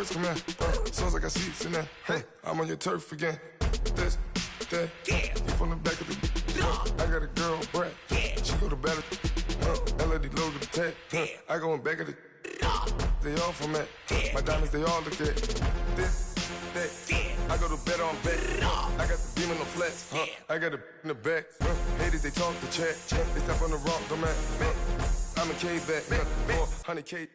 birds come in. Sounds like I seats in there. I'm on your turf again. This, that, you from the back of the I got a girl, Brad. She go to battle. LAD low to the tag. I go in back of the they all from that. My diamonds, they all look at this, that. I go to bed on bed. I got the beam in the flats. I got it in the back. Haters, they talk the chat. They step on the rock, don't man. I'm a cave back, 400K.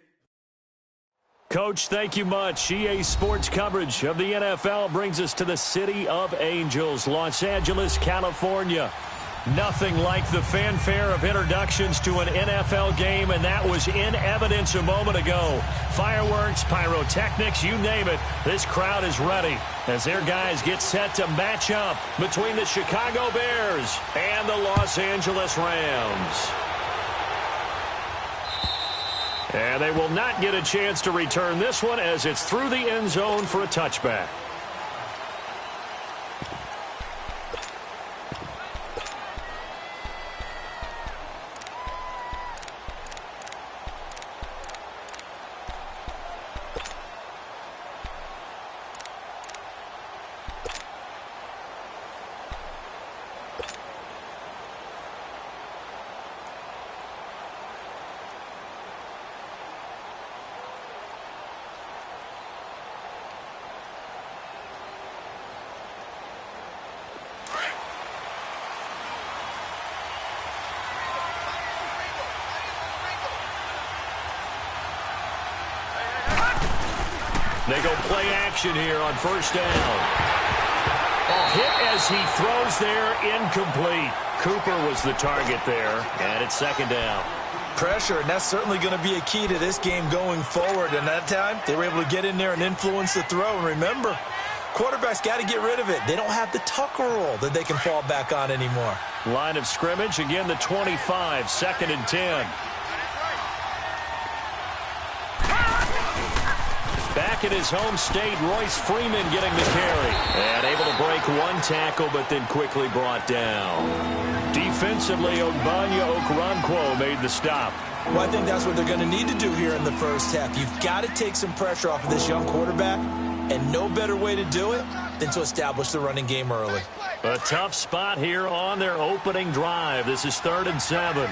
Coach, thank you much. EA Sports coverage of the NFL brings us to the City of Angels, Los Angeles, California. Nothing like the fanfare of introductions to an NFL game, and that was in evidence a moment ago. Fireworks, pyrotechnics, you name it. This crowd is ready as their guys get set to match up between the Chicago Bears and the Los Angeles Rams. And they will not get a chance to return this one as it's through the end zone for a touchback. They go play action here on first down. Hit as he throws there, incomplete. Cooper was the target there, and it's second down. Pressure, and that's certainly going to be a key to this game going forward. And that time, they were able to get in there and influence the throw. And remember, quarterbacks got to get rid of it. They don't have the Tucker roll that they can fall back on anymore. Line of scrimmage, again the 25, second and 10. Back in his home state, Royce Freeman getting the carry. And able to break one tackle, but then quickly brought down. Defensively, Ogbanya Okoronkwo made the stop. Well, I think that's what they're going to need to do here in the first half. You've got to take some pressure off of this young quarterback, and no better way to do it than to establish the running game early. A tough spot here on their opening drive. This is 3rd and 7.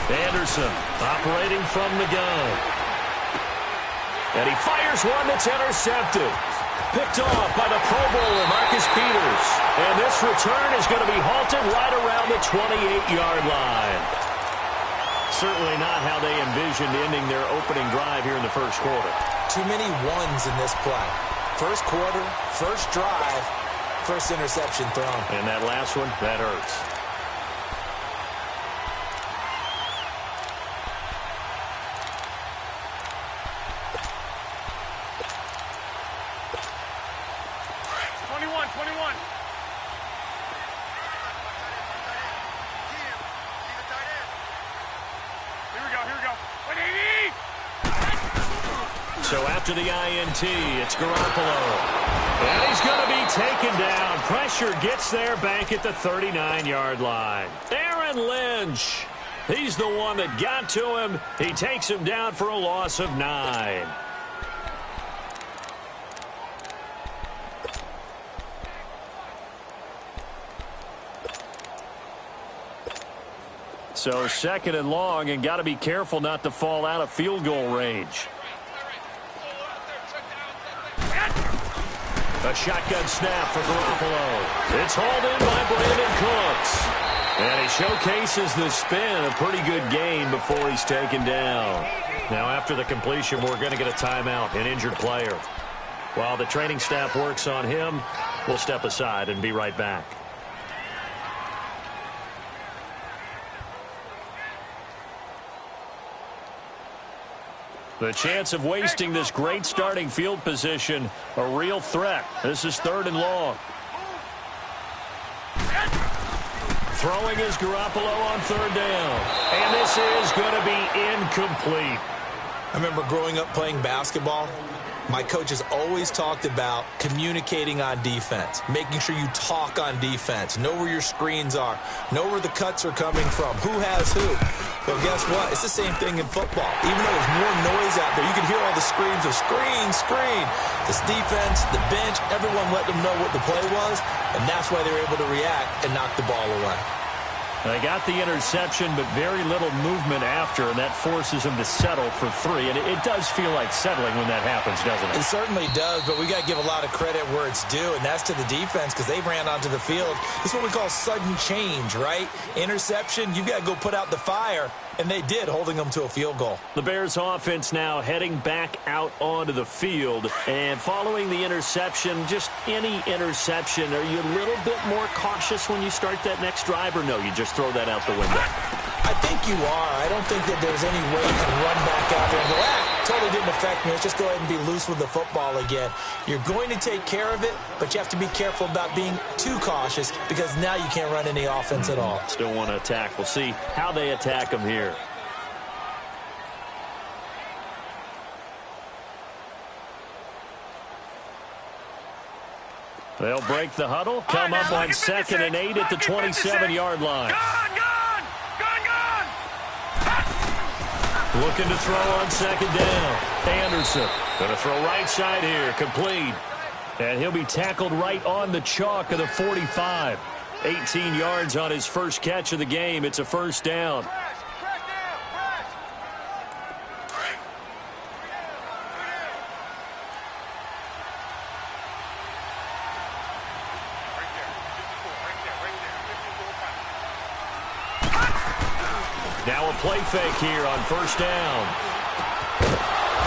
Anderson operating from the gun. And he fires one that's intercepted. Picked off by the Pro Bowler, Marcus Peters. And this return is going to be halted right around the 28-yard line. Certainly not how they envisioned ending their opening drive here in the first quarter. Too many ones in this play. First quarter, first drive, first interception thrown. And that last one, that hurts. So after the INT, it's Garoppolo. And he's going to be taken down. Pressure gets there back at the 39-yard line. Aaron Lynch. He's the one that got to him. He takes him down for a loss of 9. So 2nd and long, and got to be careful not to fall out of field goal range. A shotgun snap for Garoppolo. It's hauled in by Brandon Cooks. And he showcases the spin. A pretty good gain before he's taken down. Now after the completion, we're going to get a timeout, an injured player. While the training staff works on him, we'll step aside and be right back. The chance of wasting this great starting field position, a real threat. This is 3rd and long. Throwing is Garoppolo on 3rd down. And this is going to be incomplete. I remember growing up playing basketball. My coaches always talked about communicating on defense, making sure you talk on defense, know where your screens are, know where the cuts are coming from, who has who. Well, guess what? It's the same thing in football. Even though there's more noise out there, you can hear all the screams of screen, screen. This defense, the bench, everyone let them know what the play was, and that's why they were able to react and knock the ball away. They got the interception, but very little movement after, and that forces them to settle for 3. And it does feel like settling when that happens, doesn't it? It certainly does, but we got to give a lot of credit where it's due, and that's to the defense because they ran onto the field. It's what we call sudden change, right? Interception, you've got to go put out the fire, and they did, holding them to a field goal. The Bears offense now heading back out onto the field, and following the interception, just any interception, are you a little bit more cautious when you start that next drive, or no, you just throw that out the window? I think you are. I don't think that there's any way you can run back out there and go, totally didn't affect me. Let's just go ahead and be loose with the football again. You're going to take care of it, but you have to be careful about being too cautious because now you can't run any offense at all. Still want to attack. We'll see how they attack them here. They'll break the huddle, come up on 2nd and 8 at the 27-yard line. Looking to throw on 2nd down. Anderson going to throw right side here, complete. And he'll be tackled right on the chalk of the 45. 18 yards on his first catch of the game. It's a first down. Now a play fake here on first down.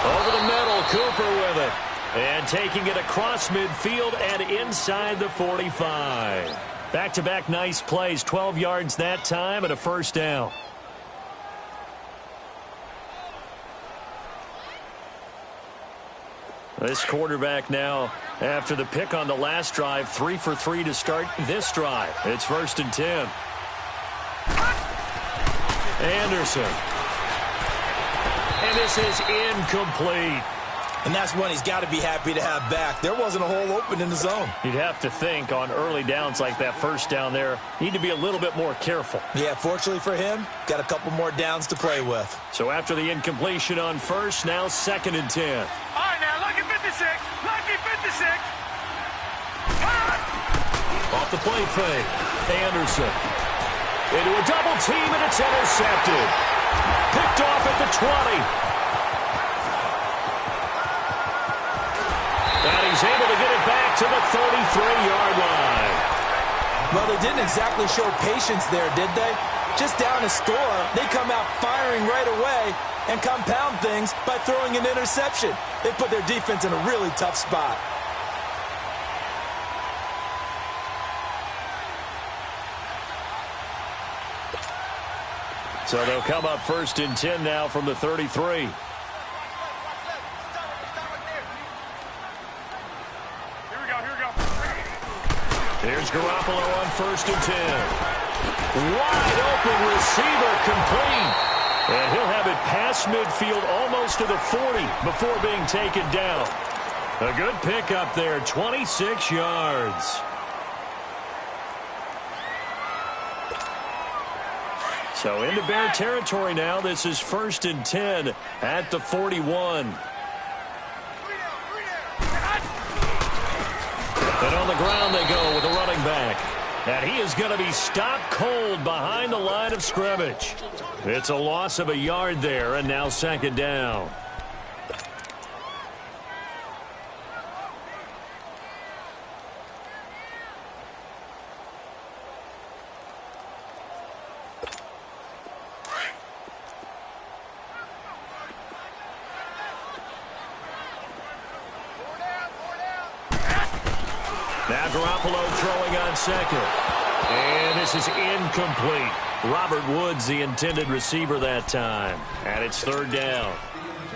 Over the middle, Cooper with it. And taking it across midfield and inside the 45. Back-to-back nice plays, 12 yards that time and a first down. This quarterback now, after the pick on the last drive, 3 for 3 to start this drive. It's 1st and 10. Anderson. And this is incomplete. And that's one he's got to be happy to have back. There wasn't a hole open in the zone. You'd have to think on early downs like that first down there, need to be a little bit more careful. Yeah, fortunately for him, got a couple more downs to play with. So after the incompletion on first, now 2nd and 10. All right, now, lucky 56. Lucky 56. Off the play fake. Anderson. Into a double team, and it's intercepted. Picked off at the 20. And he's able to get it back to the 33-yard line. Well, they didn't exactly show patience there, did they? Just down a score, they come out firing right away and compound things by throwing an interception. They put their defense in a really tough spot. So they'll come up 1st and 10 now from the 33. Here's Garoppolo on 1st and 10. Wide open receiver complete. And he'll have it past midfield almost to the 40 before being taken down. A good pickup there, 26 yards. So into Bear territory now. This is 1st and 10 at the 41. And on the ground they go with a running back. And he is going to be stopped cold behind the line of scrimmage. It's a loss of a yard there, and now 2nd down. Now Garoppolo throwing on 2nd. And this is incomplete. Robert Woods, the intended receiver that time. And it's 3rd down.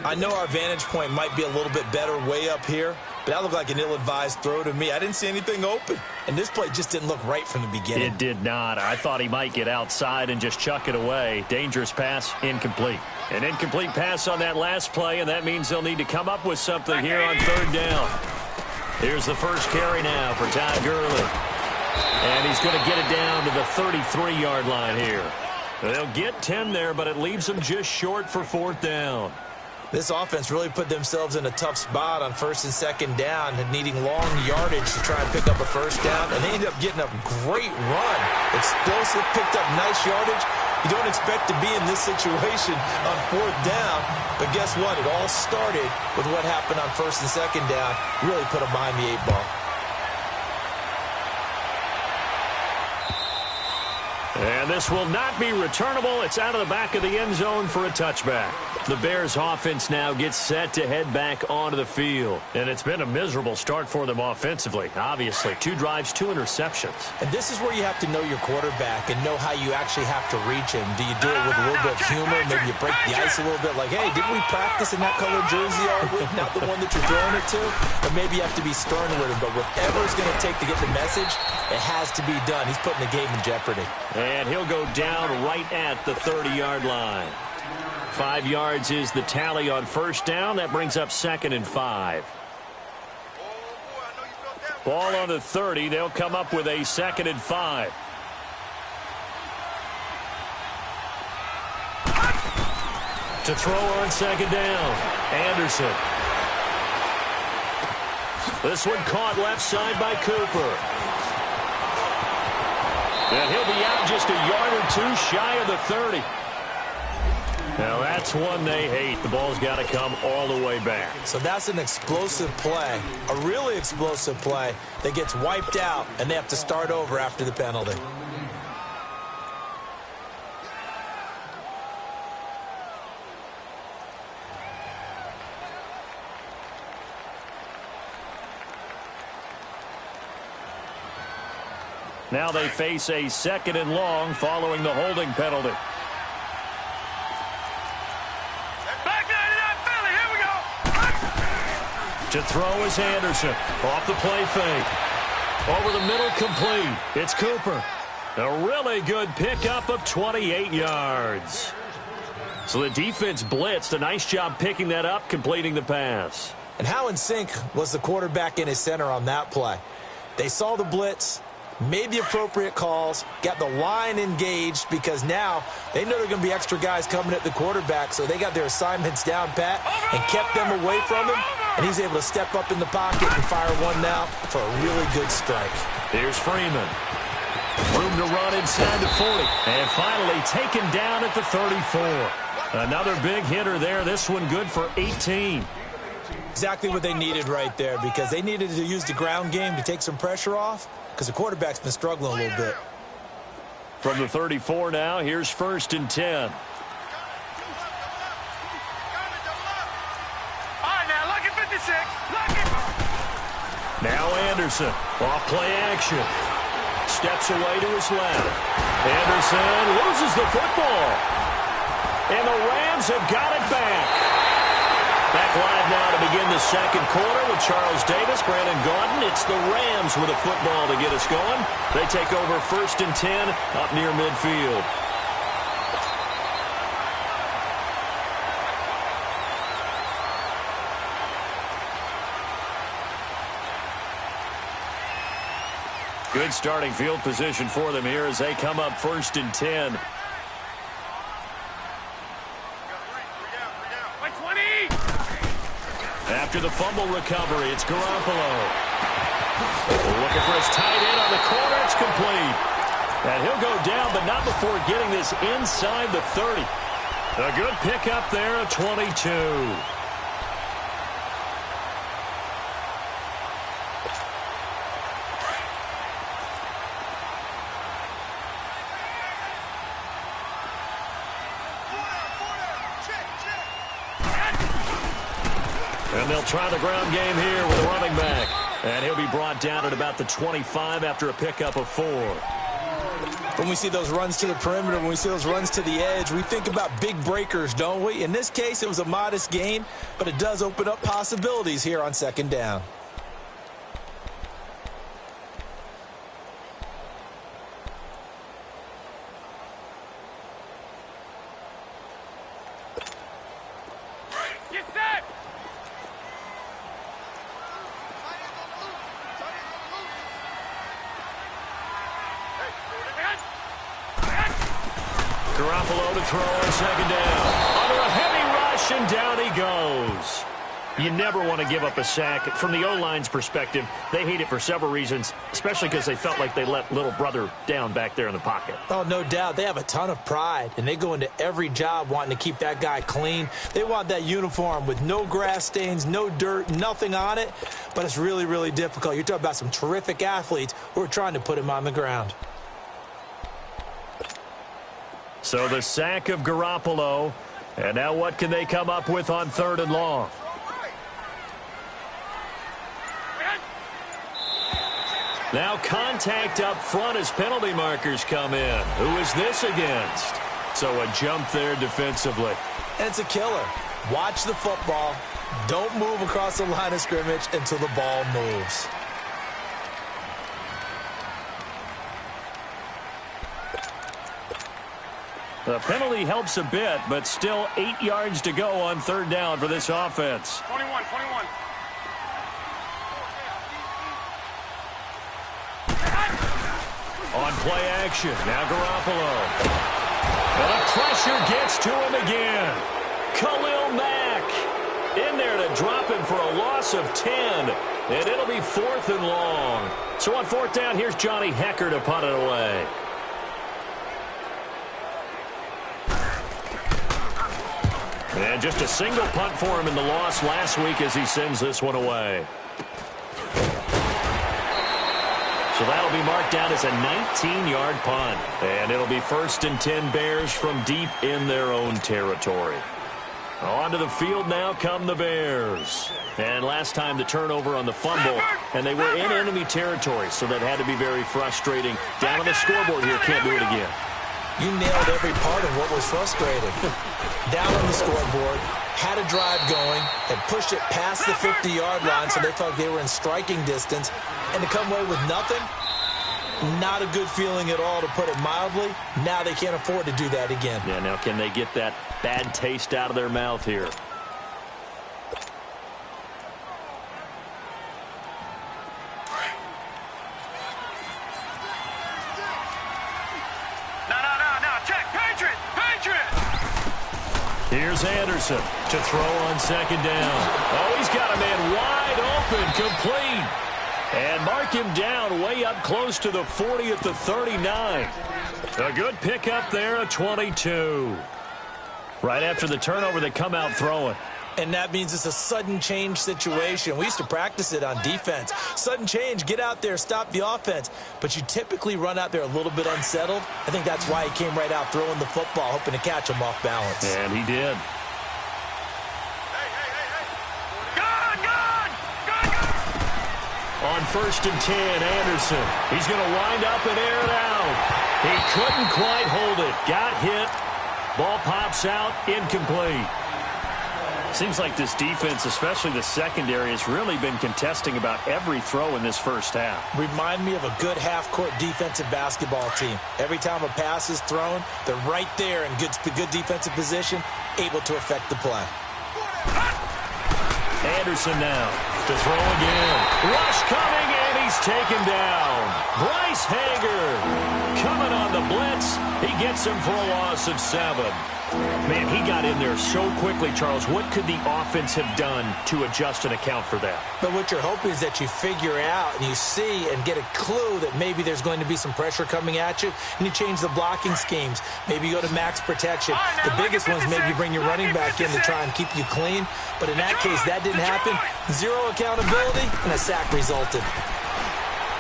I know our vantage point might be a little bit better way up here, but that looked like an ill-advised throw to me. I didn't see anything open. And this play just didn't look right from the beginning. It did not. I thought he might get outside and just chuck it away. Dangerous pass, incomplete. An incomplete pass on that last play, and that means they'll need to come up with something here on 3rd down. Here's the first carry now for Todd Gurley. And he's going to get it down to the 33-yard line here. They'll get 10 there, but it leaves them just short for 4th down. This offense really put themselves in a tough spot on 1st and 2nd down, needing long yardage to try and pick up a 1st down, and they ended up getting a great run. Explosive, picked up nice yardage. You don't expect to be in this situation on 4th down, but guess what? It all started with what happened on 1st and 2nd down. Really put them behind the 8 ball. And this will not be returnable. It's out of the back of the end zone for a touchback. The Bears offense now gets set to head back onto the field. And it's been a miserable start for them offensively. Obviously, 2 drives, 2 interceptions. And this is where you have to know your quarterback and know how you actually have to reach him. Do you do it with a little bit of humor? Maybe you break the ice a little bit like, hey, didn't we practice in that colored jersey all week? Not the one that you're throwing it to? Or maybe you have to be stern with him. But whatever it's going to take to get the message, it has to be done. He's putting the game in jeopardy. And he'll go down right at the 30-yard line. 5 yards is the tally on 1st down. That brings up 2nd and 5. Ball on the 30. They'll come up with a 2nd and 5. To throw on 2nd down, Anderson. This one caught left side by Cooper. And he'll be out just a yard or 2 shy of the 30. Now that's one they hate. The ball's got to come all the way back. So that's an explosive play, a really explosive play that gets wiped out, and they have to start over after the penalty. Now they face a 2nd and long following the holding penalty. To throw is Anderson. Off the play fake. Over the middle, complete. It's Cooper. A really good pickup of 28 yards. So the defense blitzed. A nice job picking that up, completing the pass. And how in sync was the quarterback in his center on that play? They saw the blitz, made the appropriate calls, got the line engaged because now they know there are going to be extra guys coming at the quarterback, so they got their assignments down pat and kept them away from him, and he's able to step up in the pocket and fire one now for a really good strike. Here's Freeman. Room to run inside the 40, and finally taken down at the 34. Another big hitter there. This one good for 18. Exactly what they needed right there because they needed to use the ground game to take some pressure off because the quarterback's been struggling a little bit. From the 34 now, here's 1st and 10. All right, now, lucky 56. Lucky. Now Anderson, off play action. Steps away to his left. Anderson loses the football. And the Rams have got it back. Back live now to begin the 2nd quarter with Charles Davis, Brandon Gaudin. It's the Rams with a football to get us going. They take over 1st and 10 up near midfield. Good starting field position for them here as they come up 1st and 10. After the fumble recovery, it's Garoppolo. Looking for his tight end on the corner. It's complete. And he'll go down, but not before getting this inside the 30. A good pickup there of 22. And they'll try the ground game here with a running back. And he'll be brought down at about the 25 after a pickup of 4. When we see those runs to the perimeter, when we see those runs to the edge, we think about big breakers, don't we? In this case, it was a modest gain, but it does open up possibilities here on 2nd down. Garoppolo to throw on second down. Under a heavy rush, and down he goes. You never want to give up a sack. From the O-line's perspective, they hate it for several reasons, especially because they felt like they let little brother down back there in the pocket. Oh, no doubt. They have a ton of pride, and they go into every job wanting to keep that guy clean. They want that uniform with no grass stains, no dirt, nothing on it, but it's really, really difficult. You're talking about some terrific athletes who are trying to put him on the ground. So the sack of Garoppolo, and now what can they come up with on 3rd and long? Now contact up front as penalty markers come in. Who is this against? So a jump there defensively. And it's a killer. Watch the football. Don't move across the line of scrimmage until the ball moves. The penalty helps a bit, but still 8 yards to go on 3rd down for this offense. 21. On play action, now Garoppolo. And the pressure gets to him again. Khalil Mack in there to drop him for a loss of 10. And it'll be 4th and long. So on 4th down, here's Johnny Hecker to punt it away. And just a single punt for him in the loss last week as he sends this one away. So that'll be marked down as a 19-yard punt. And it'll be 1st and 10 Bears from deep in their own territory. Onto the field now come the Bears. And last time the turnover on the fumble, and they were in enemy territory, so that had to be very frustrating. Down on the scoreboard here, can't do it again. You nailed every part of what was frustrating. Down on the scoreboard, had a drive going, and pushed it past the 50-yard line so they felt they were in striking distance. And to come away with nothing, not a good feeling at all, to put it mildly. Now they can't afford to do that again. Yeah, now can they get that bad taste out of their mouth here? Here's Anderson to throw on 2nd down. Oh, he's got a man wide open, complete. And mark him down way up close to the 40 at the 39. A good pickup there, a 22. Right after the turnover, they come out throwing. And that means it's a sudden change situation. We used to practice it on defense. Sudden change, get out there, stop the offense. But you typically run out there a little bit unsettled. I think that's why he came right out throwing the football, hoping to catch him off balance. And he did. On 1st and 10, Anderson. He's going to wind up and air it out. He couldn't quite hold it. Got hit. Ball pops out, incomplete. Seems like this defense, especially the secondary, has really been contesting about every throw in this first half. Remind me of a good half-court defensive basketball team. Every time a pass is thrown, they're right there in good defensive position, able to affect the play. Anderson now to throw again. Rush coming, and he's taken down. Bryce Hager coming on the blitz. He gets him for a loss of 7. Man, he got in there so quickly, Charles. What could the offense have done to adjust and account for that? But what you're hoping is that you figure out and you see and get a clue that maybe there's going to be some pressure coming at you, and you change the blocking schemes. Maybe you go to max protection. The biggest ones, maybe you bring your running back in to try and keep you clean. But in that case, that didn't happen. Zero accountability, and a sack resulted.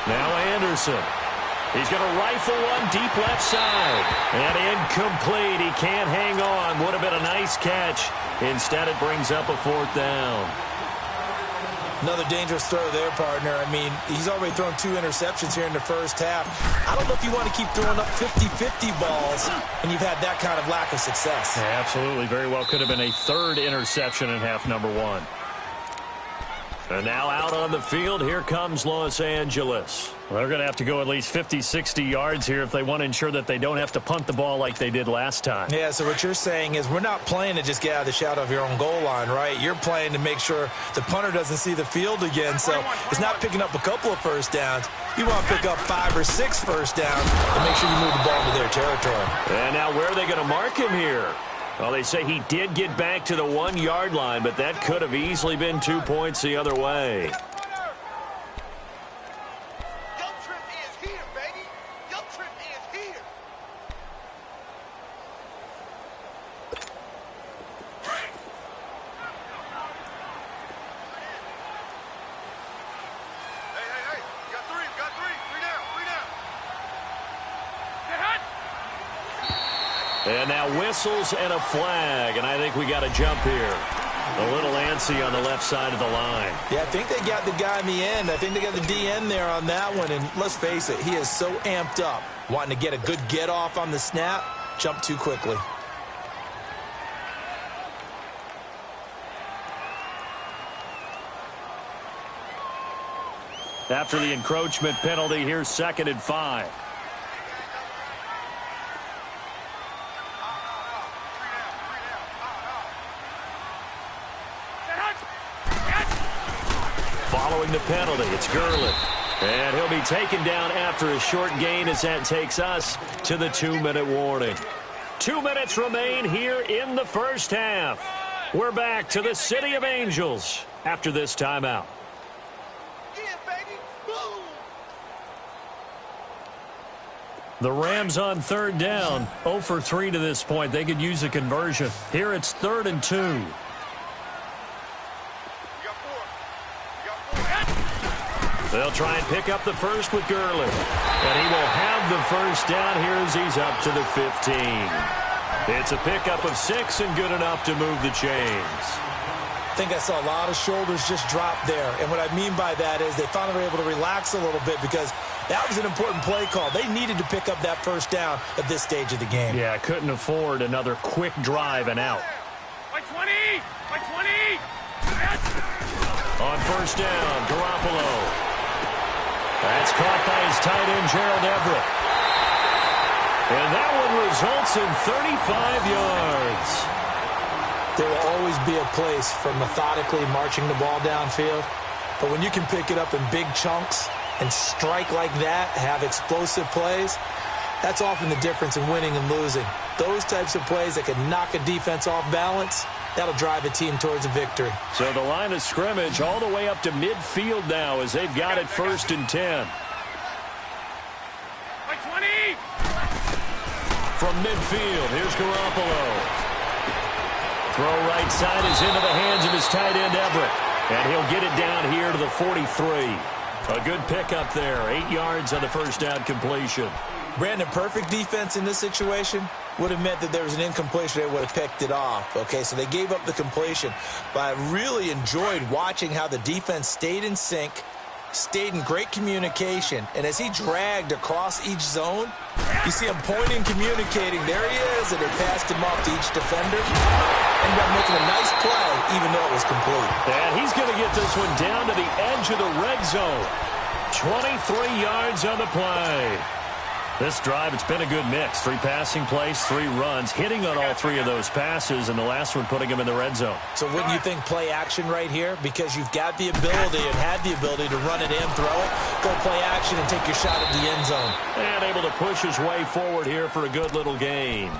Now Anderson. He's going to rifle one deep left side. And incomplete. He can't hang on. Would have been a nice catch. Instead, it brings up a 4th down. Another dangerous throw there, partner. I mean, he's already thrown 2 interceptions here in the first half. I don't know if you want to keep throwing up 50-50 balls, and you've had that kind of lack of success. Yeah, absolutely. Very well could have been a 3rd interception in half number 1. And now out on the field, here comes Los Angeles. Well, they're going to have to go at least 50, 60 yards here if they want to ensure that they don't have to punt the ball like they did last time. Yeah, so what you're saying is we're not playing to just get out of the shadow of your own goal line, right? You're playing to make sure the punter doesn't see the field again. So it's not picking up a couple of first downs. You want to pick up 5 or 6 first downs and make sure you move the ball into their territory. And now where are they going to mark him here? Well, they say he did get back to the 1-yard line, but that could have easily been 2 points the other way. And now whistles and a flag, and I think we got a jump here. A little antsy on the left side of the line. Yeah, I think they got the guy in the end. I think they got the DN there on that one, and let's face it, he is so amped up, wanting to get a good get-off on the snap, jump too quickly. After the encroachment penalty, here's 2nd and 5. Following the penalty, it's Gurley. And he'll be taken down after a short gain as that takes us to the 2-minute warning. 2 minutes remain here in the first half. We're back to the City of Angels after this timeout. The Rams on 3rd down, 0 for 3 to this point. They could use a conversion. Here it's 3rd and 2. They'll try and pick up the first with Gurley. And he will have the first down here as he's up to the 15. It's a pickup of 6 and good enough to move the chains. I think I saw a lot of shoulders just drop there. And what I mean by that is they finally were able to relax a little bit because that was an important play call. They needed to pick up that first down at this stage of the game. Yeah, couldn't afford another quick drive and out. By 20! By 20! Yes! On first down, Garoppolo. That's caught by his tight end, Gerald Everett. And that one results in 35 yards. There will always be a place for methodically marching the ball downfield. But when you can pick it up in big chunks and strike like that, have explosive plays, that's often the difference in winning and losing. Those types of plays that can knock a defense off balance, that'll drive a team towards a victory. So the line of scrimmage all the way up to midfield now as they've got it 1st and 10. By 20! From midfield, here's Garoppolo. Throw right side is into the hands of his tight end, Everett. And he'll get it down here to the 43. A good pickup there. 8 yards on the first down completion. Brandon, perfect defense in this situation would have meant that there was an incompletion. They would have picked it off. Okay, so they gave up the completion. But I really enjoyed watching how the defense stayed in sync, stayed in great communication. And as he dragged across each zone, you see him pointing, communicating. There he is, and they passed him off to each defender. Ended up making a nice play, even though it was complete. And he's going to get this one down to the edge of the red zone. 23 yards on the play. This drive, it's been a good mix. 3 passing plays, 3 runs, hitting on all 3 of those passes, and the last one putting him in the red zone. So wouldn't you think play action right here? Because you've got the ability and had the ability to run it in, throw it, go play action and take your shot at the end zone. And able to push his way forward here for a good little gain.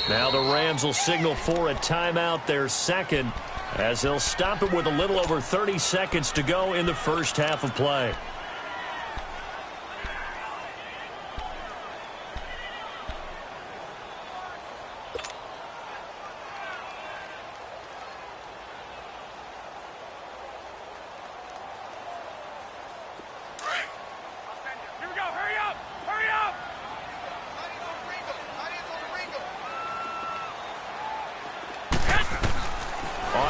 Now the Rams will signal for a timeout, their second, as they'll stop it with a little over 30 seconds to go in the first half of play.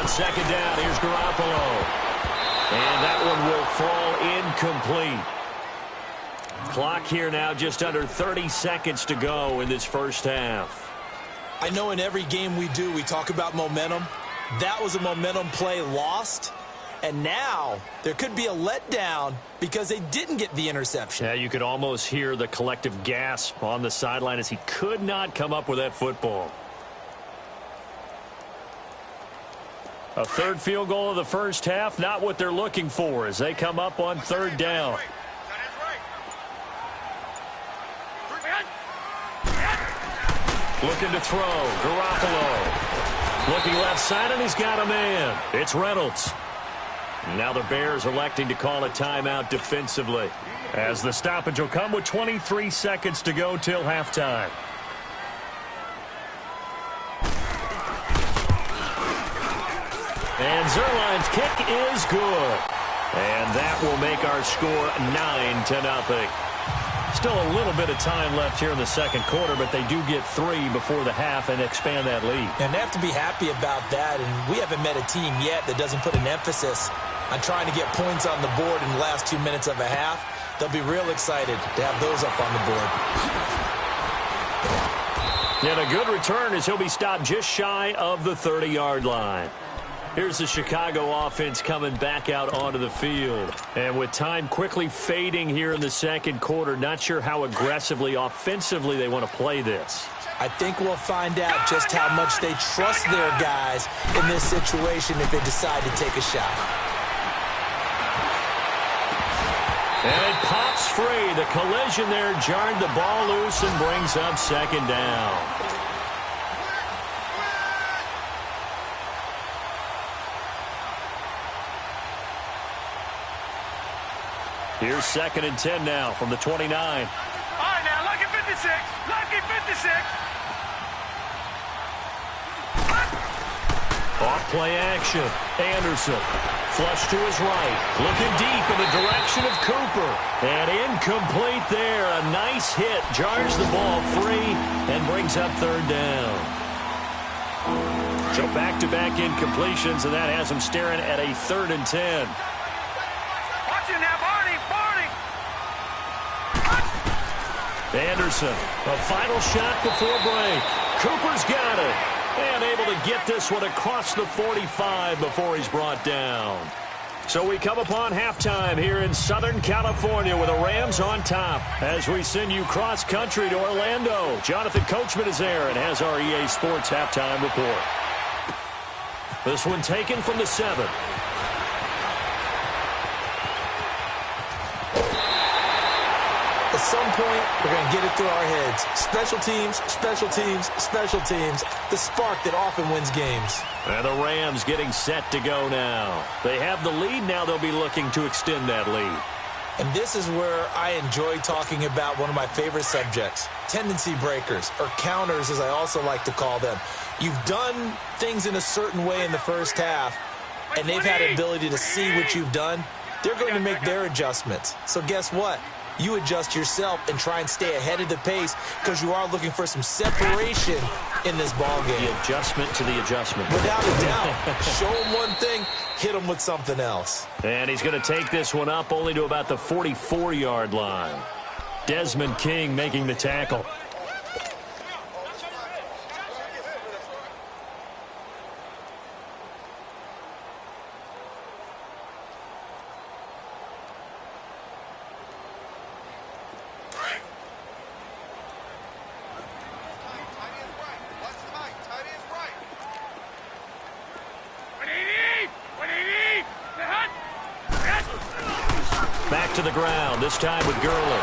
Second down, here's Garoppolo. And that one will fall incomplete. Clock here now just under 30 seconds to go in this first half. I know in every game we do, we talk about momentum. That was a momentum play lost. And now there could be a letdown because they didn't get the interception. Yeah, you could almost hear the collective gasp on the sideline as he could not come up with that football. A third field goal of the first half, not what they're looking for as they come up on third down. Looking to throw, Garoppolo. Looking left side, and he's got a man. It's Reynolds. Now the Bears electing to call a timeout defensively, as the stoppage will come with 23 seconds to go till halftime. And Zerline's kick is good. And that will make our score 9-0. Still a little bit of time left here in the second quarter, but they do get 3 before the half and expand that lead. And they have to be happy about that, and we haven't met a team yet that doesn't put an emphasis on trying to get points on the board in the last 2 minutes of a half. They'll be real excited to have those up on the board. And a good return as he'll be stopped just shy of the 30-yard line. Here's the Chicago offense coming back out onto the field. And with time quickly fading here in the second quarter, not sure how aggressively, offensively they want to play this. I think we'll find out just how much they trust their guys in this situation if they decide to take a shot. And it pops free. The collision there jarred the ball loose and brings up second down. Here's 2nd and 10 now from the 29. All right, now, lucky 56. Lucky 56. Off play action. Anderson. Flush to his right. Looking deep in the direction of Cooper. And incomplete there. A nice hit. Jars the ball free and brings up third down. So back-to-back incompletions, and that has him staring at a 3rd and 10. Watch it now, Barney. Anderson, a final shot before break. Cooper's got it. And able to get this one across the 45 before he's brought down. So we come upon halftime here in Southern California with the Rams on top. As we send you cross-country to Orlando, Jonathan Coachman is there and has our EA Sports halftime report. This one taken from the 7. At some point, we're going to get it through our heads. Special teams, special teams, special teams. The spark that often wins games. And the Rams getting set to go now. They have the lead. Now they'll be looking to extend that lead. And this is where I enjoy talking about one of my favorite subjects, tendency breakers, or counters as I also like to call them. You've done things in a certain way in the first half, and they've had the ability to see what you've done. They're going to make their adjustments. So guess what? You adjust yourself and try and stay ahead of the pace because you are looking for some separation in this ball game. The adjustment to the adjustment. Without a doubt. Show them one thing, hit them with something else. And he's going to take this one up only to about the 44-yard line. Desmond King making the tackle. Back to the ground, this time with Gurley.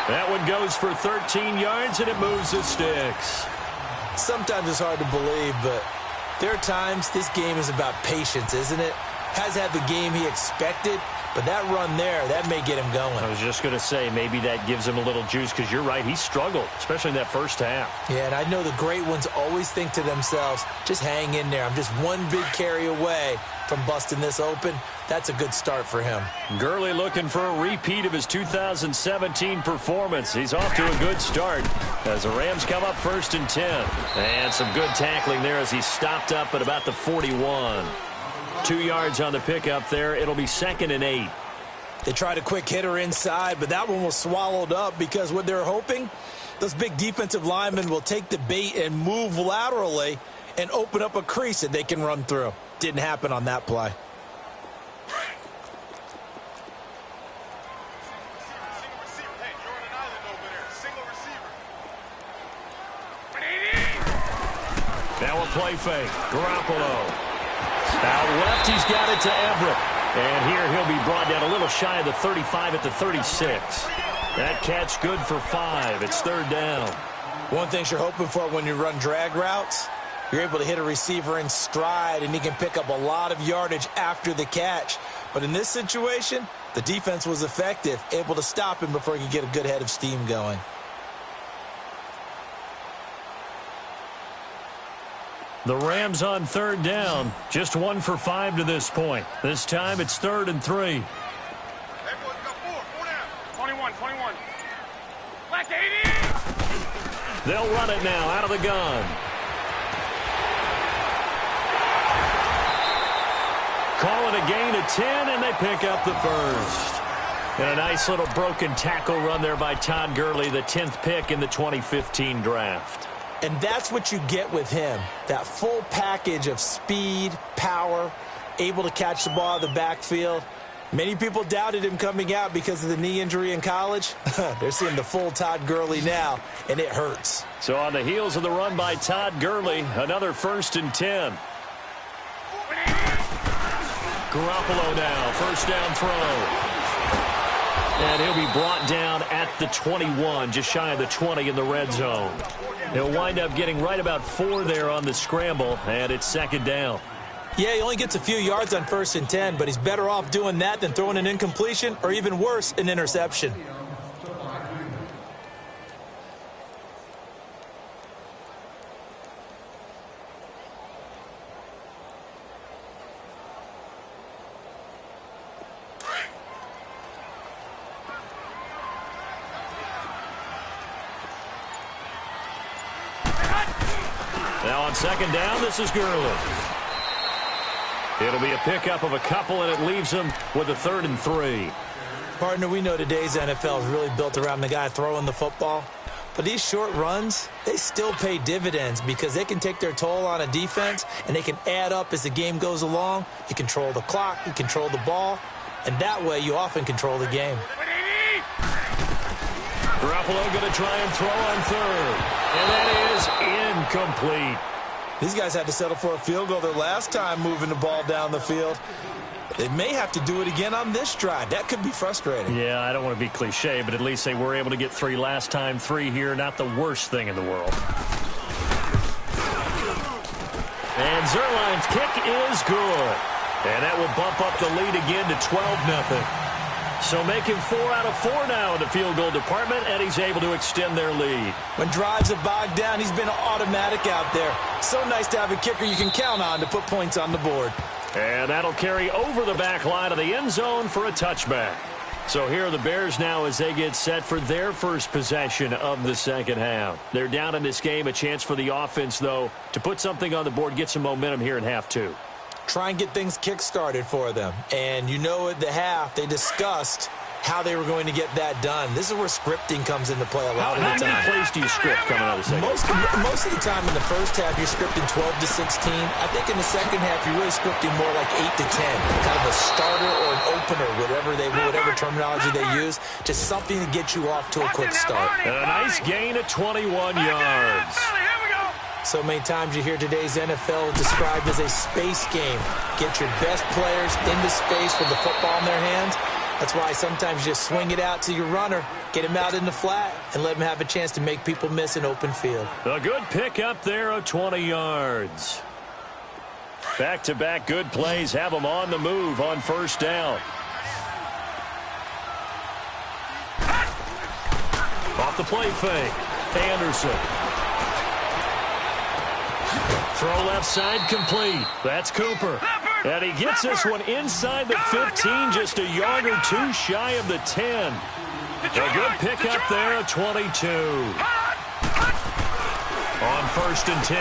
That one goes for 13 yards, and it moves the sticks. Sometimes it's hard to believe, but there are times this game is about patience, isn't it? Has had the game he expected, but that run there, that may get him going. I was just going to say, maybe that gives him a little juice, because you're right, he struggled, especially in that first half. Yeah, and I know the great ones always think to themselves, just hang in there. I'm just one big carry away from busting this open. That's a good start for him. Gurley looking for a repeat of his 2017 performance. He's off to a good start as the Rams come up 1st and 10. And some good tackling there as he stopped up at about the 41. 2 yards on the pickup there. It'll be 2nd and 8. They tried a quick hitter inside, but that one was swallowed up because what they're hoping, those big defensive linemen will take the bait and move laterally and open up a crease that they can run through. Didn't happen on that play. Now a play fake. Garoppolo. Out left, he's got it to Everett. And here he'll be brought down a little shy of the 35 at the 36. That catch good for 5. It's third down. One thing you're hoping for when you run drag routes, you're able to hit a receiver in stride, and he can pick up a lot of yardage after the catch. But in this situation, the defense was effective, able to stop him before he could get a good head of steam going. The Rams on third down. Just 1 for 5 to this point. This time it's 3rd and 3. Hey, boys, got 4 down. 21. Black 80. They'll run it now out of the gun. Call it a gain of 10, and they pick up the first. And a nice little broken tackle run there by Todd Gurley, the 10th pick in the 2015 draft. And that's what you get with him, that full package of speed, power, able to catch the ball out of the backfield. Many people doubted him coming out because of the knee injury in college. They're seeing the full Todd Gurley now, and it hurts. So on the heels of the run by Todd Gurley, another 1st and 10. Garoppolo now, first down throw. And he'll be brought down at the 21, just shy of the 20 in the red zone. He'll wind up getting right about 4 there on the scramble, and it's 2nd down. Yeah, he only gets a few yards on 1st and 10, but he's better off doing that than throwing an incompletion or even worse, an interception. Now on 2nd down, this is Gurley. It'll be a pickup of a couple, and it leaves him with a 3rd and 3. Partner, we know today's NFL is really built around the guy throwing the football. But these short runs, they still pay dividends because they can take their toll on a defense, and they can add up as the game goes along. You control the clock, you control the ball, and that way you often control the game. Garoppolo going to try and throw on 3rd. And that is incomplete. These guys had to settle for a field goal their last time moving the ball down the field. They may have to do it again on this drive. That could be frustrating. Yeah, I don't want to be cliche, but at least they were able to get 3 last time. 3 here, not the worst thing in the world. And Zerline's kick is good. And that will bump up the lead again to 12-0. So making 4 out of 4 now in the field goal department, and he's able to extend their lead. When drives are bogged down, he's been automatic out there. So nice to have a kicker you can count on to put points on the board. And that'll carry over the back line of the end zone for a touchback. So here are the Bears now as they get set for their first possession of the second half. They're down in this game. A chance for the offense, though, to put something on the board, get some momentum here in half 2. Try and get things kick-started for them. And you know at the half, they discussed how they were going to get that done. This is where scripting comes into play a lot of the time. How many plays do you script coming out of the second? Most of the time in the first half, you're scripting 12 to 16. I think in the second half, you're really scripting more like 8 to 10. Kind of a starter or an opener, whatever terminology they use. Just something to get you off to a quick start. And a nice gain of 21 yards. So many times you hear today's NFL described as a space game. Get your best players into space with the football in their hands. That's why sometimes you just swing it out to your runner, get him out in the flat, and let him have a chance to make people miss an open field. A good pick up there of 20 yards. Back-to-back good plays have them on the move on first down. Off the play fake, Anderson. Throw left side complete. That's Cooper. And he gets this one inside the 15, just a yard or 2 shy of the 10. A good pickup there of 22. On 1st and 10,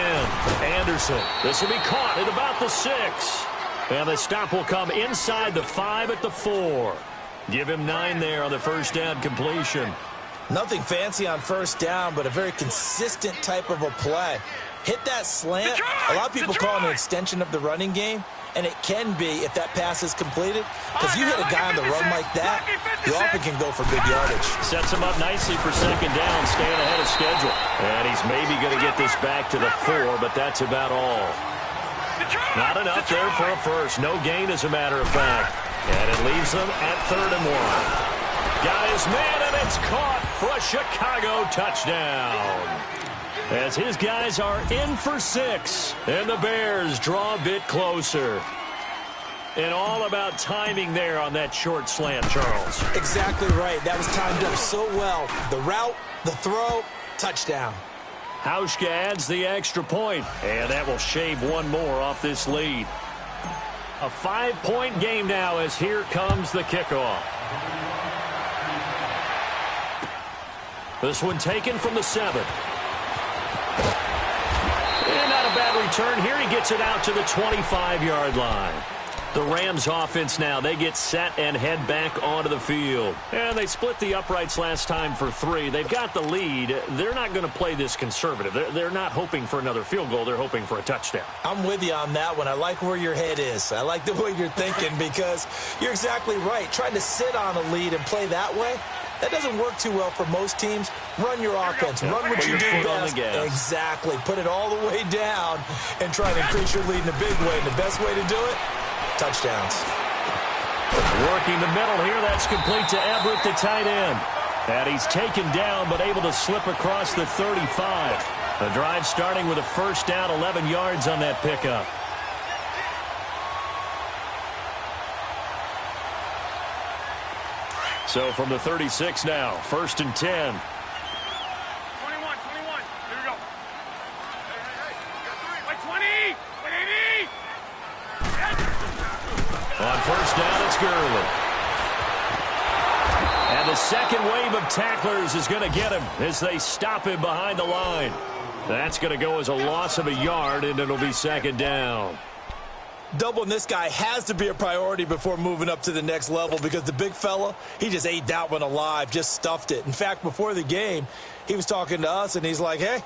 Anderson. This will be caught at about the 6. And the stop will come inside the 5 at the 4. Give him 9 there on the first down completion. Nothing fancy on first down, but a very consistent type of a play. Hit that slant. A lot of people call it an extension of the running game, and it can be if that pass is completed, because you hit a guy on the run like that, you often can go for big yardage. Sets him up nicely for second down, staying ahead of schedule. And he's maybe going to get this back to the 4, but that's about all. Not enough there for a first. No gain, as a matter of fact. And it leaves them at 3rd and 1. Got his man, and it's caught for a Chicago touchdown. As his guys are in for 6, and the Bears draw a bit closer. And all about timing there on that short slant, Charles. Exactly right. That was timed up so well. The route, the throw, touchdown. Hauschka adds the extra point, and that will shave one more off this lead. A 5-point game now as here comes the kickoff. This one taken from the 7. And not a bad return here. He gets it out to the 25-yard line. The Rams offense now, they get set and head back onto the field. And they split the uprights last time for 3. They've got the lead. They're not going to play this conservative. They're not hoping for another field goal. They're hoping for a touchdown. I'm with you on that one. I like where your head is. I like the way you're thinking, because you're exactly right. Trying to sit on a lead and play that way, that doesn't work too well for most teams. Run your offense. Run what you do best. Exactly. Put it all the way down and try to increase your lead in a big way. And the best way to do it, touchdowns. Working the middle here. That's complete to Everett, the tight end. And he's taken down, but able to slip across the 35. The drive starting with a first down, 11 yards on that pickup. So from the 36 now, 1st and 10. 21. Here we go. Hey. 20. 80. On first down, it's Gurley. And the second wave of tacklers is going to get him as they stop him behind the line. That's going to go as a loss of a yard, and it'll be 2nd down. Doubling this guy has to be a priority before moving up to the next level, because the big fella, he just ate that one alive, just stuffed it. In fact, before the game, he was talking to us, and he's like, hey,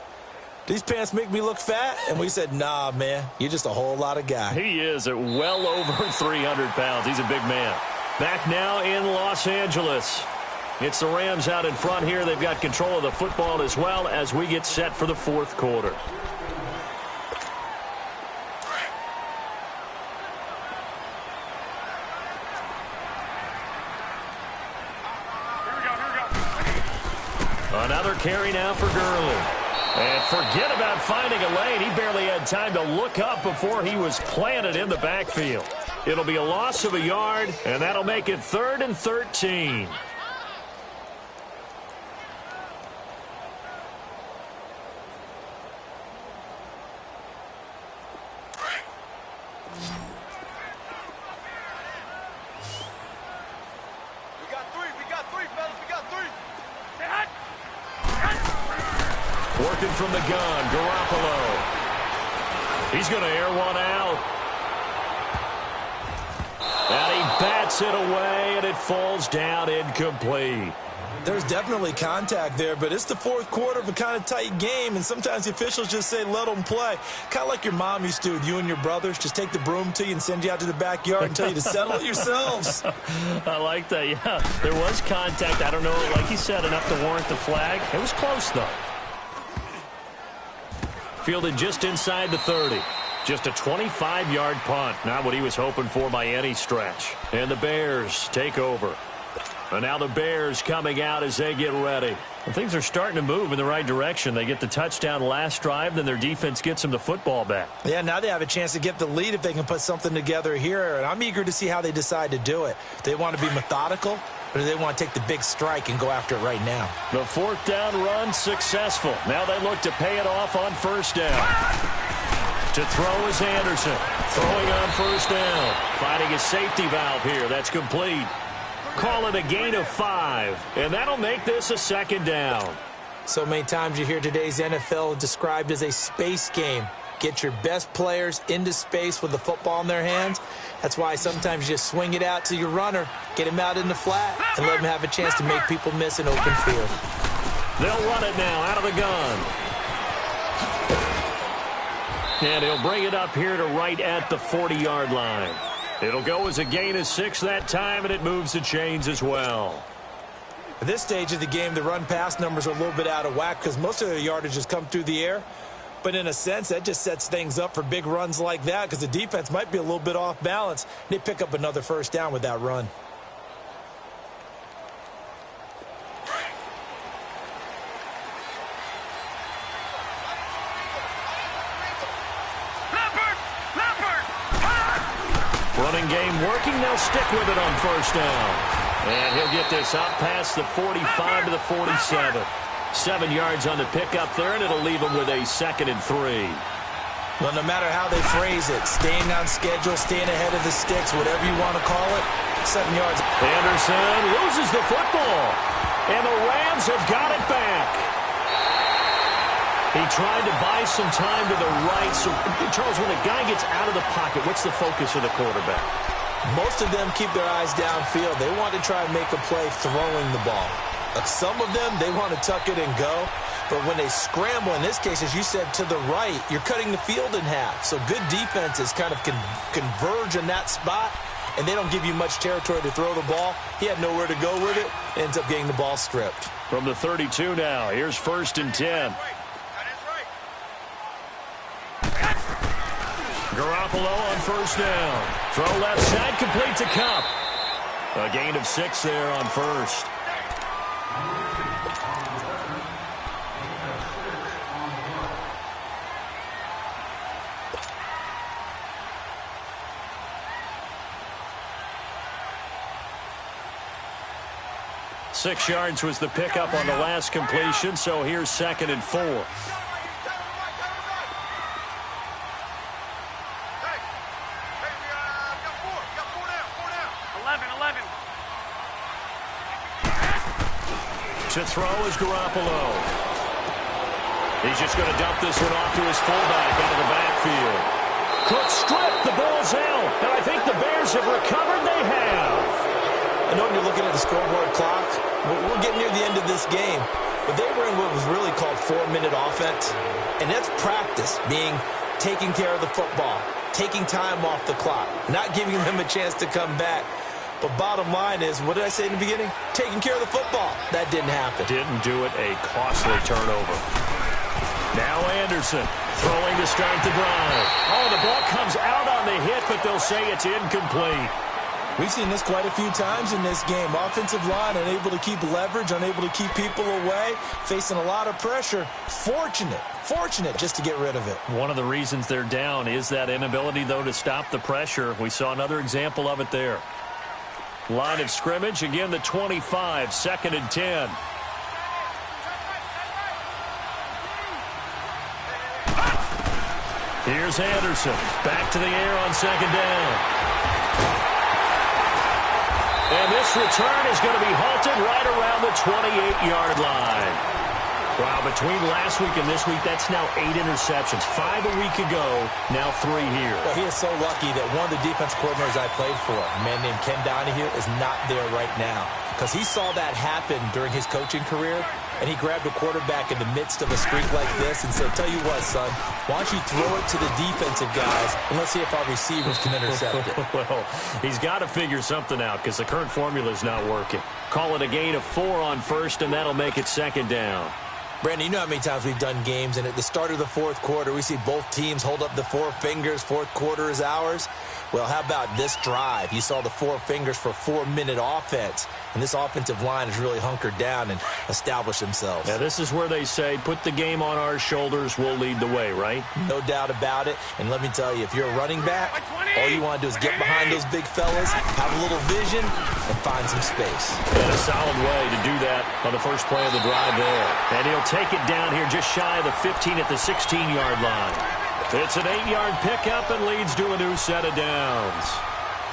these pants make me look fat? And we said, nah, man, you're just a whole lot of guy. He is at well over 300 pounds. He's a big man. Back now in Los Angeles. It's the Rams out in front here. They've got control of the football as well as we get set for the 4th quarter. Another carry now for Gurley. And forget about finding a lane. He barely had time to look up before he was planted in the backfield. It'll be a loss of a yard, and that'll make it 3rd and 13. Working from the gun, Garoppolo. He's going to air one out. And he bats it away, and it falls down incomplete. There's definitely contact there, but it's the 4th quarter of a kind of tight game, and sometimes the officials just say, let them play. Kind of like your mom used to with you and your brothers. Just take the broom to you and send you out to the backyard and tell you to settle it yourselves. I like that, yeah. There was contact. I don't know, like you said, enough to warrant the flag. It was close, though. Fielded just inside the 30. Just a 25-yard punt. Not what he was hoping for by any stretch. And the Bears take over. And now the Bears coming out as they get ready. Well, things are starting to move in the right direction. They get the touchdown last drive, then their defense gets them the football back. Yeah, now they have a chance to get the lead if they can put something together here. And I'm eager to see how they decide to do it. They want to be methodical, or do they want to take the big strike and go after it right now? The 4th down run successful. Now they look to pay it off on first down. To throw is Anderson. Throwing on first down. Finding a safety valve here. That's complete. Call it a gain of 5. And that'll make this a 2nd down. So many times you hear today's NFL described as a space game. Get your best players into space with the football in their hands. That's why sometimes you just swing it out to your runner, get him out in the flat, and let him have a chance to make people miss an open field. They'll run it now out of the gun. And he'll bring it up here to right at the 40-yard line. It'll go as a gain of 6 that time, and it moves the chains as well. At this stage of the game, the run-pass numbers are a little bit out of whack because most of their yardage has come through the air. But in a sense, that just sets things up for big runs like that because the defense might be a little bit off balance. They pick up another first down with that run. Running game working. They'll stick with it on first down. And he'll get this up past the 45 to the 47. 7 yards on the pickup there, and it'll leave him with a 2nd and 3. Well, no matter how they phrase it, staying on schedule, staying ahead of the sticks, whatever you want to call it, 7 yards. Anderson loses the football, and the Rams have got it back. He tried to buy some time to the right. So, Charles, when a guy gets out of the pocket, what's the focus of the quarterback? Most of them keep their eyes downfield. They want to try and make a play throwing the ball. Some of them, they want to tuck it and go. But when they scramble, in this case, as you said, to the right, you're cutting the field in half. So good defenses kind of converge in that spot, and they don't give you much territory to throw the ball. He had nowhere to go with it. Ends up getting the ball stripped. From the 32 now, here's 1st and 10. Garoppolo on first down. Throw left side, complete to Kupp. A gain of 6 there on first. Six yards was the pickup on the last completion, so here's 2nd and 4. To throw is Garoppolo. He's just going to dump this one off to his fullback out of the backfield. Cook stripped. The ball's out. And I think the Bears have recovered. They have. I know when you're looking at the scoreboard clock, we're getting near the end of this game. But they were in what was really called 4-minute offense. And that's practice, being taking care of the football, taking time off the clock, not giving them a chance to come back. But bottom line is, what did I say in the beginning? Taking care of the football. That didn't happen. Didn't do it. A costly turnover. Now Anderson throwing to start the drive. Oh, the ball comes out on the hit, but they'll say it's incomplete. We've seen this quite a few times in this game. Offensive line unable to keep leverage, unable to keep people away, facing a lot of pressure. Fortunate just to get rid of it. One of the reasons they're down is that inability, though, to stop the pressure. We saw another example of it there. Line of scrimmage, again the 25, 2nd and 10. Here's Anderson, back to the air on 2nd down. And this return is going to be halted right around the 28-yard line. Wow, between last week and this week, that's now 8 interceptions. 5 a week ago, now 3 here. Well, he is so lucky that one of the defense coordinators I played for, a man named Ken Donahue, is not there right now. Because he saw that happen during his coaching career, and he grabbed a quarterback in the midst of a streak like this and said, tell you what, son, why don't you throw it to the defensive guys, and let's see if our receivers can intercept it. Well, he's got to figure something out because the current formula is not working. Call it a gain of 4 on first, and that'll make it 2nd down. Brandon, you know how many times we've done games, and at the start of the fourth quarter, we see both teams hold up the 4 fingers, fourth quarter is ours. Well, how about this drive? You saw the 4 fingers for 4-minute offense, and this offensive line has really hunkered down and established themselves. Now, this is where they say, put the game on our shoulders, we'll lead the way, right? No doubt about it, and let me tell you, if you're a running back, all you want to do is get behind those big fellas, have a little vision, and find some space. And a solid way to do that on the first play of the drive there. And he'll take it down here just shy of the 15 at the 16-yard line. It's an 8-yard pickup and leads to a new set of downs.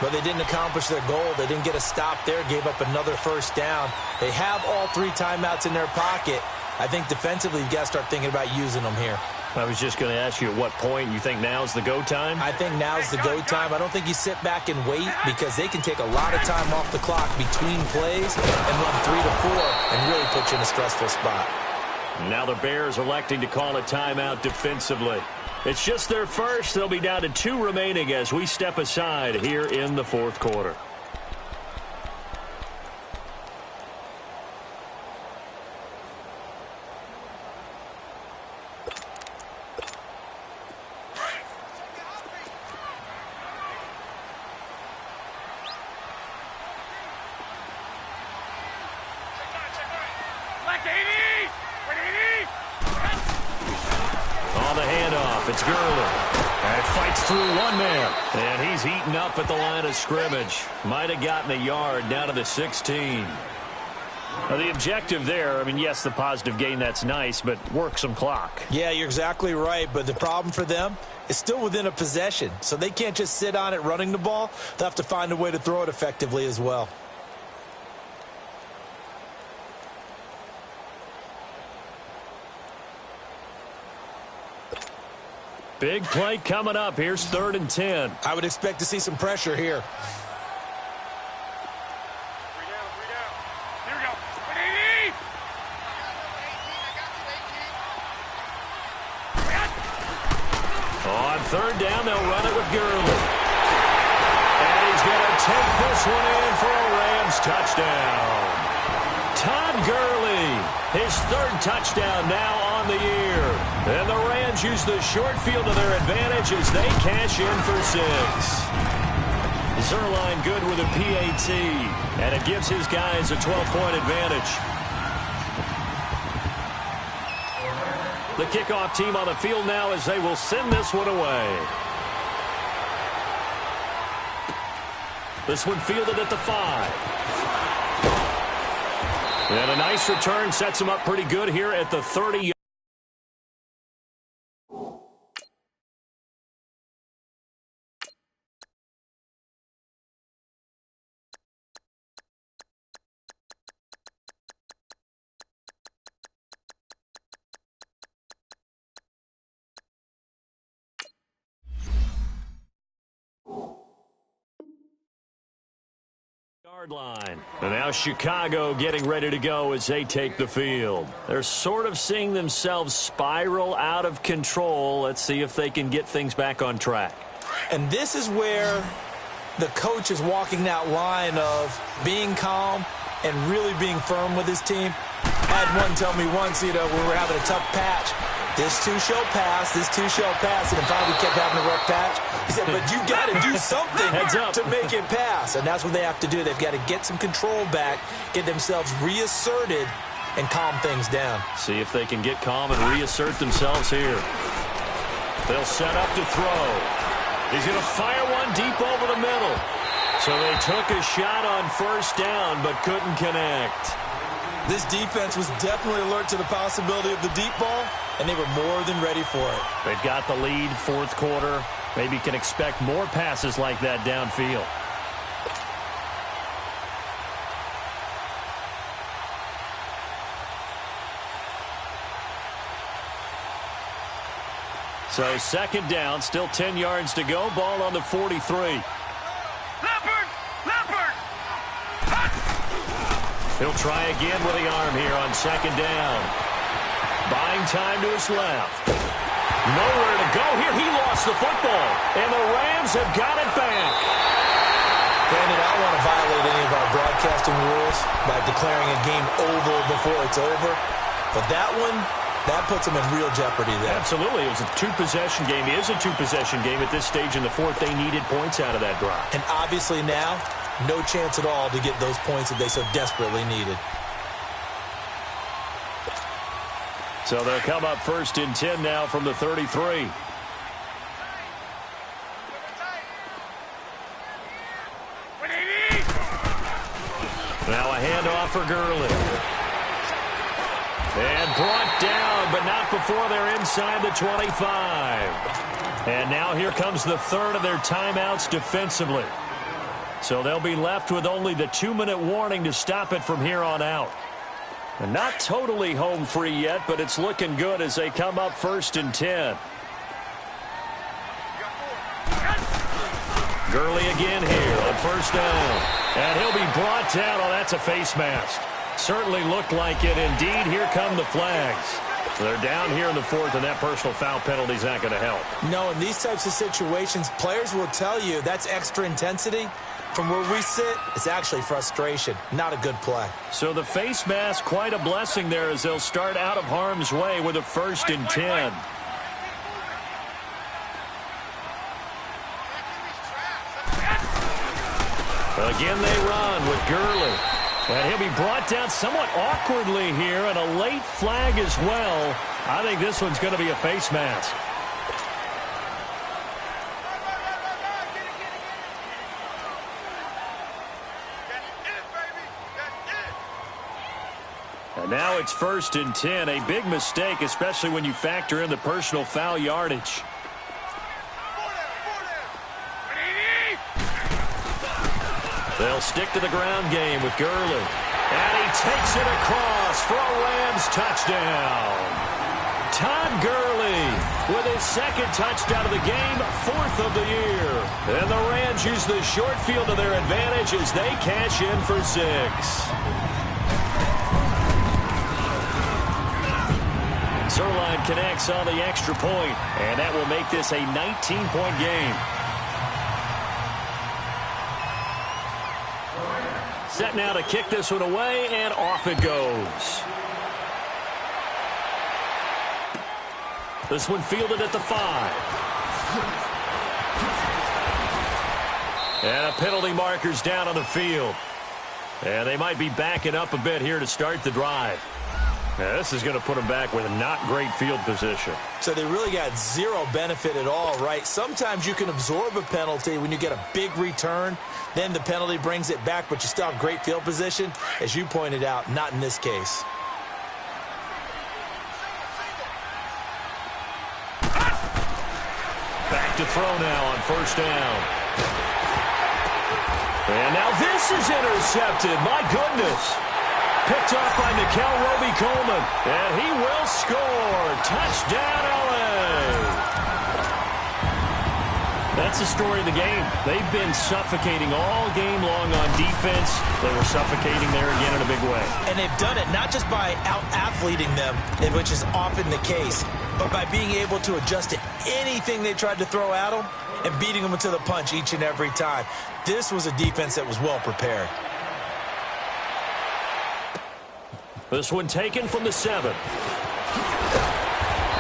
But they didn't accomplish their goal. They didn't get a stop there, gave up another first down. They have all 3 timeouts in their pocket. I think defensively you've got to start thinking about using them here. I was just going to ask you at what point you think now's the go time? I think now's the go time. I don't think you sit back and wait because they can take a lot of time off the clock between plays and run 3 to 4 and really put you in a stressful spot. Now the Bears electing to call a timeout defensively. It's just their first. They'll be down to 2 remaining as we step aside here in the fourth quarter. It's Gurley. And fights through one man. And he's heating up at the line of scrimmage. Might have gotten a yard down to the 16. Now the objective there, I mean, yes, the positive gain, that's nice, but work some clock. Yeah, you're exactly right. But the problem for them is still within a possession. So they can't just sit on it running the ball. They'll have to find a way to throw it effectively as well. Big play coming up. Here's 3rd and 10. I would expect to see some pressure here. 3 down, 3 down. Here we go. 180. On 3rd down, they'll run it with Gurley. And he's going to take this one in for a Rams touchdown. Todd Gurley, his 3rd touchdown now on the year. And the Rams use the short field to their advantage as they cash in for 6. Zerline good with a PAT, and it gives his guys a 12-point advantage. The kickoff team on the field now as they will send this one away. This one fielded at the 5. And a nice return sets him up pretty good here at the 30. Line. And now Chicago getting ready to go as they take the field. They're sort of seeing themselves spiral out of control. Let's see if they can get things back on track. And this is where the coach is walking that line of being calm and really being firm with his team. I had one tell me once, we were having a tough patch. This too shall pass, this too shall pass. And finally we kept having a rough patch. He said, but you got to do something to make it pass. And that's what they have to do. They've got to get some control back, get themselves reasserted, and calm things down. See if they can get calm and reassert themselves here. They'll set up to throw. He's going to fire one deep over the middle. So they took a shot on 1st down, but couldn't connect. This defense was definitely alert to the possibility of the deep ball, and they were more than ready for it. They've got the lead, 4th quarter. Maybe can expect more passes like that downfield. So 2nd down, still 10 yards to go. Ball on the 43. He'll try again with the arm here on 2nd down. Buying time to his left. Nowhere to go here. He lost the football. And the Rams have got it back. Brandon, I don't want to violate any of our broadcasting rules by declaring a game over before it's over. But that one, that puts them in real jeopardy there. Absolutely. It was a 2-possession game. It is a 2-possession game at this stage in the 4th. They needed points out of that drive. And obviously now, no chance at all to get those points that they so desperately needed. So they'll come up 1st and 10 now from the 33. Now a handoff for Gurley. And brought down, but not before they're inside the 25. And now here comes the 3rd of their timeouts defensively. So they'll be left with only the 2-minute warning to stop it from here on out. And not totally home free yet, but it's looking good as they come up 1st and 10. Gurley again here on 1st down. And he'll be brought down. Oh, that's a face mask. Certainly looked like it. Indeed, here come the flags. So they're down here in the fourth, and that personal foul penalty is not going to help. No, in these types of situations, players will tell you that's extra intensity. From where we sit, it's actually frustration. Not a good play. So the face mask, quite a blessing there as they'll start out of harm's way with a 1st and 10. Again, they run with Gurley. And he'll be brought down somewhat awkwardly here, and a late flag as well. I think this one's going to be a face mask. And now it's 1st and 10. A big mistake, especially when you factor in the personal foul yardage. They'll stick to the ground game with Gurley. And he takes it across for a Rams touchdown. Todd Gurley with his 2nd touchdown of the game, 4th of the year. And the Rams use the short field to their advantage as they cash in for 6. Zerline connects on the extra point, and that will make this a 19-point game. Set now to kick this one away, and off it goes. This one fielded at the 5. And a penalty marker's down on the field. And they might be backing up a bit here to start the drive. Now, this is going to put them back with a not great field position. So they really got zero benefit at all, right? Sometimes you can absorb a penalty when you get a big return. Then the penalty brings it back, but you still have great field position. As you pointed out, not in this case. Back to throw now on 1st down. And now this is intercepted. My goodness. Picked off by Nickel Roby-Coleman. And he will score. Touchdown, L.A. That's the story of the game. They've been suffocating all game long on defense. They were suffocating there again in a big way. And they've done it not just by out-athleting them, which is often the case, but by being able to adjust to anything they tried to throw at them and beating them to the punch each and every time. This was a defense that was well prepared. This one taken from the 7.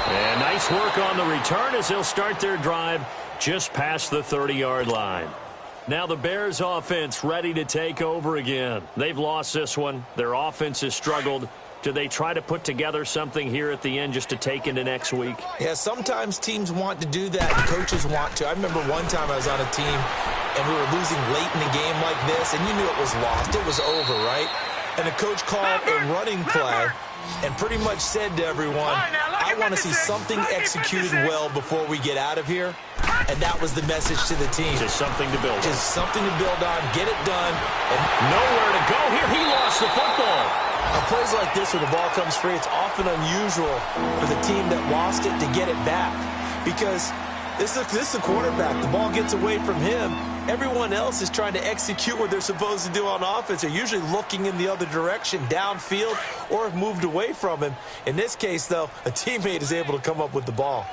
And nice work on the return as they'll start their drive just past the 30-yard line. Now the Bears offense ready to take over again. They've lost this one. Their offense has struggled. Do they try to put together something here at the end just to take into next week? Yeah, sometimes teams want to do that, and coaches want to. I remember one time I was on a team, and we were losing late in the game like this, and you knew it was lost. It was over, right? And the coach called a running play and pretty much said to everyone, I want to see something executed well before we get out of here. And that was the message to the team. Just something to build on. Just something to build on, get it done. And nowhere to go here. He lost the football. On plays like this where the ball comes free, it's often unusual for the team that lost it to get it back. Because this is the quarterback. The ball gets away from him. Everyone else is trying to execute what they're supposed to do on offense. They're usually looking in the other direction, downfield, or have moved away from him. In this case, though, a teammate is able to come up with the ball.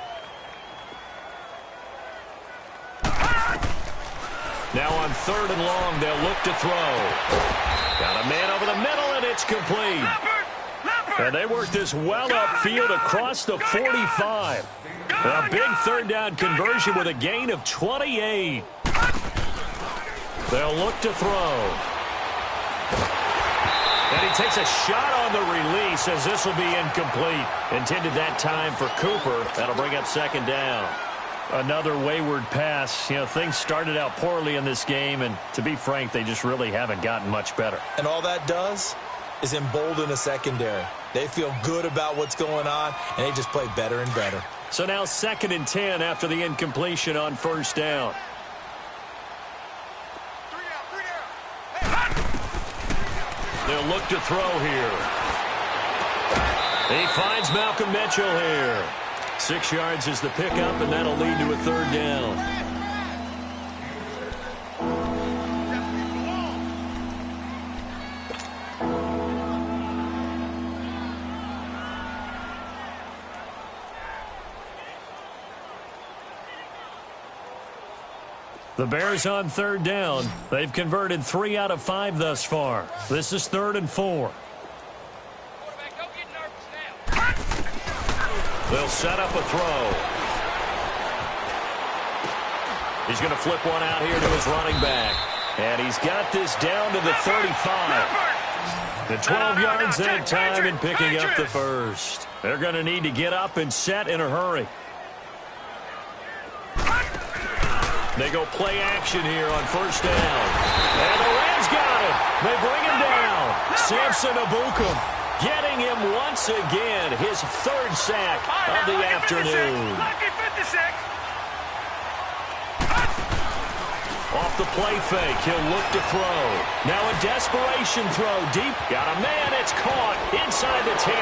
Now on 3rd and long, they'll look to throw. Got a man over the middle, and it's complete. And they work this well upfield across the 45. A big 3rd down conversion with a gain of 28. They'll look to throw. And he takes a shot on the release as this will be incomplete. Intended that time for Cooper. That'll bring up 2nd down. Another wayward pass. You know, things started out poorly in this game, and to be frank, they just really haven't gotten much better. And all that does is embolden a secondary. They feel good about what's going on, and they just play better and better. So now 2nd and 10 after the incompletion on 1st down. They'll look to throw here. He finds Malcolm Mitchell here. 6 yards is the pickup, and that'll lead to a 3rd down. The Bears on third down. They've converted 3 out of 5 thus far. This is 3rd and 4. They'll set up a throw. He's going to flip one out here to his running back. And he's got this down to the 35. The 12 yards that time and picking up the first. They're going to need to get up and set in a hurry. They go play action here on first down. And the Rams got him. They bring him down. Samson Ebukam getting him once again. His 3rd sack of the afternoon. Off the play fake, he'll look to throw. Now a desperation throw deep. Got a man, it's caught inside the 10.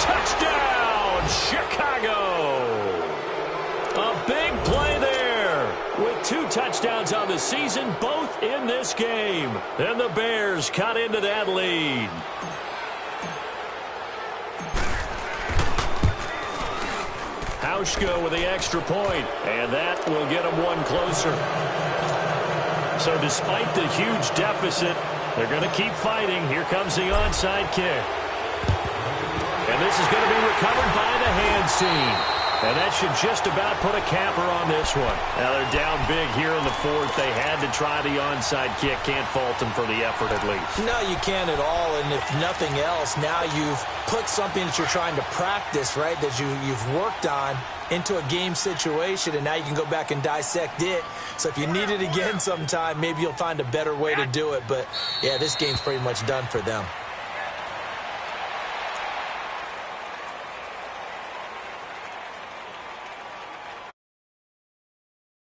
Touchdown, Chicago. A big play there. With 2 touchdowns on the season, both in this game. And the Bears cut into that lead. Hauschka with the extra point, and that will get them one closer. So despite the huge deficit, they're going to keep fighting. Here comes the onside kick. And this is going to be recovered by the hands team. And that should just about put a capper on this one. Now they're down big here in the 4th. They had to try the onside kick. Can't fault them for the effort at least. No, you can't at all. And if nothing else, now you've put something that you're trying to practice, right, that you've worked on into a game situation, and now you can go back and dissect it. So if you need it again sometime, maybe you'll find a better way to do it. But, yeah, this game's pretty much done for them.